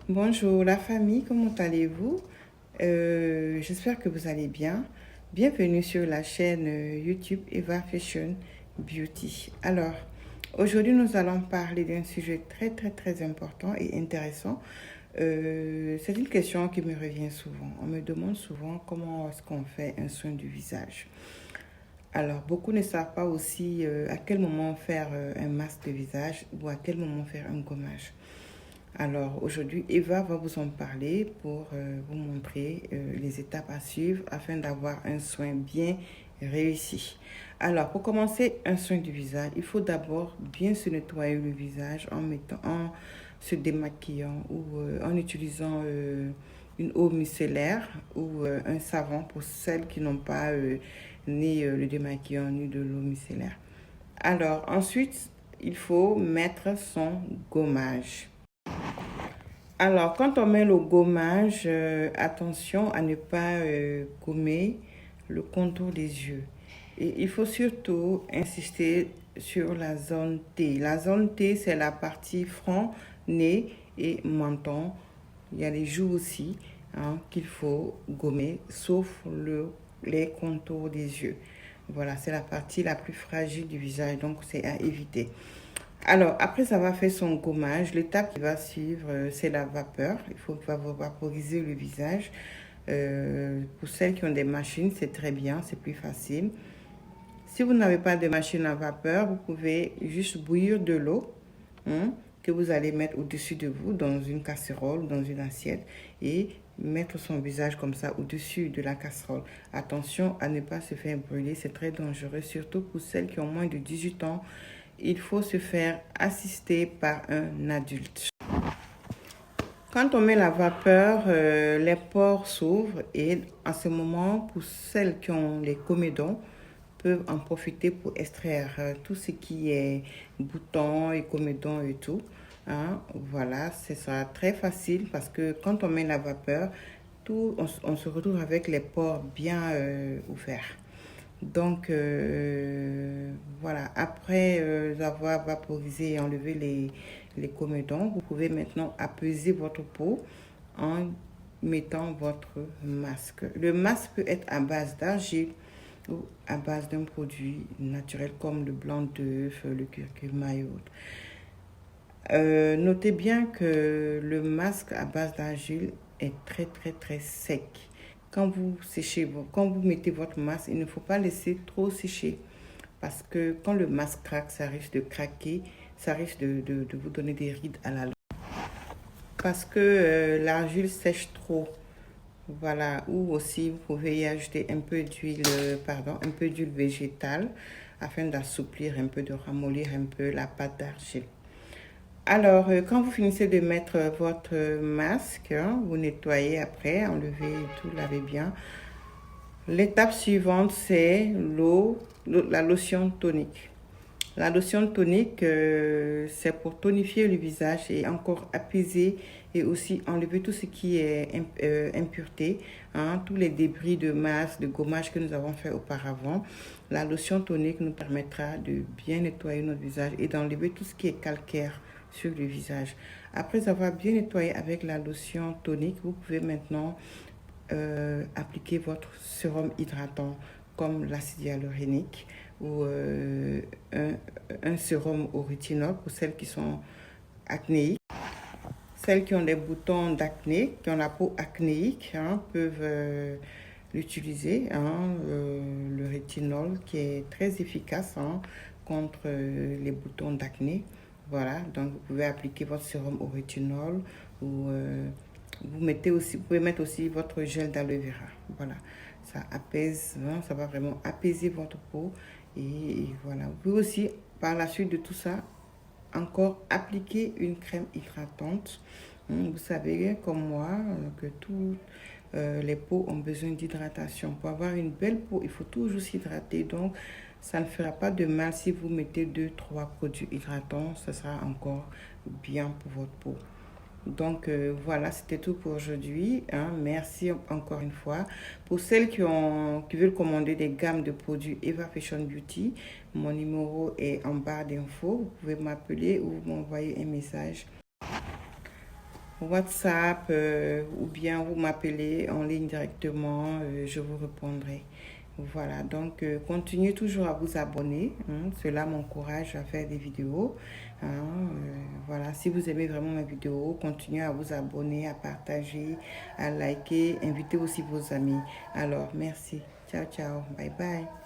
Bonjour la famille, comment allez-vous? J'espère que vous allez bien. Bienvenue sur la chaîne YouTube Eva Fashion Beauty. Alors, aujourd'hui nous allons parler d'un sujet très important et intéressant. C'est une question qui me revient souvent. On me demande souvent comment est-ce qu'on fait un soin du visage. Alors, beaucoup ne savent pas aussi à quel moment faire un masque de visage ou à quel moment faire un gommage. Alors aujourd'hui, Eva va vous en parler pour vous montrer les étapes à suivre afin d'avoir un soin bien réussi. Alors pour commencer un soin du visage, il faut d'abord bien se nettoyer le visage en se démaquillant ou en utilisant une eau micellaire ou un savon pour celles qui n'ont pas ni le démaquillant ni de l'eau micellaire. Alors ensuite, il faut mettre son gommage. Alors, quand on met le gommage, attention à ne pas gommer le contour des yeux. Et il faut surtout insister sur la zone T. La zone T, c'est la partie front, nez et menton. Il y a les joues aussi qu'il faut gommer, sauf les contours des yeux. Voilà, c'est la partie la plus fragile du visage, donc c'est à éviter. Alors, après avoir fait son gommage, l'étape qui va suivre, c'est la vapeur. Il faut vaporiser le visage. Pour celles qui ont des machines, c'est très bien, c'est plus facile. Si vous n'avez pas de machine à vapeur, vous pouvez juste bouillir de l'eau que vous allez mettre au-dessus de vous dans une casserole, dans une assiette et mettre son visage comme ça au-dessus de la casserole. Attention à ne pas se faire brûler, c'est très dangereux, surtout pour celles qui ont moins de 18 ans. Il faut se faire assister par un adulte. Quand on met la vapeur, les pores s'ouvrent et en ce moment, pour celles qui ont les comédons, peuvent en profiter pour extraire tout ce qui est boutons et comédons et tout. Voilà, ce sera très facile parce que quand on met la vapeur, on se retrouve avec les pores bien ouverts. Donc, voilà, après avoir vaporisé et enlevé les comédons, vous pouvez maintenant apaiser votre peau en mettant votre masque. Le masque peut être à base d'argile ou à base d'un produit naturel comme le blanc d'œuf, le curcuma et autres. Notez bien que le masque à base d'argile est très sec. Quand vous mettez votre masque, il ne faut pas laisser trop sécher parce que quand le masque craque, ça risque de craquer, ça risque de vous donner des rides à la langue. Parce que l'argile sèche trop. Voilà, ou aussi vous pouvez y ajouter un peu d'huile, un peu d'huile végétale afin d'assouplir un peu, de ramollir un peu la pâte d'argile. Alors, quand vous finissez de mettre votre masque, vous nettoyez après, enlevez tout, lavez bien. L'étape suivante, c'est la lotion tonique. La lotion tonique, c'est pour tonifier le visage et encore apaiser et aussi enlever tout ce qui est impureté, tous les débris de masse, de gommage que nous avons fait auparavant. La lotion tonique nous permettra de bien nettoyer notre visage et d'enlever tout ce qui est calcaire sur le visage. Après avoir bien nettoyé avec la lotion tonique, vous pouvez maintenant appliquer votre sérum hydratant comme l'acide hyaluronique ou un sérum au rétinol pour celles qui sont acnéiques. Celles qui ont des boutons d'acné, qui ont la peau acnéique, peuvent l'utiliser, le rétinol qui est très efficace contre les boutons d'acné. Voilà, donc vous pouvez appliquer votre sérum au rétinol ou vous pouvez mettre aussi votre gel d'aloe vera. Voilà, ça apaise, ça va vraiment apaiser votre peau. Et voilà, vous pouvez aussi, par la suite de tout ça, encore appliquer une crème hydratante. Vous savez, comme moi, que toutes les peaux ont besoin d'hydratation. Pour avoir une belle peau, il faut toujours s'hydrater. Donc, ça ne fera pas de mal si vous mettez 2-3 produits hydratants. Ce sera encore bien pour votre peau. Donc voilà, c'était tout pour aujourd'hui. Merci encore une fois. Pour celles qui veulent commander des gammes de produits Eva Fashion Beauty, mon numéro est en barre d'infos. Vous pouvez m'appeler ou m'envoyer un message. WhatsApp ou bien vous m'appelez en ligne directement, je vous répondrai. Voilà, donc continuez toujours à vous abonner, hein, cela m'encourage à faire des vidéos. Hein, voilà, si vous aimez vraiment mes vidéos, continuez à vous abonner, à partager, à liker, invitez aussi vos amis. Alors, merci. Ciao, ciao. Bye bye.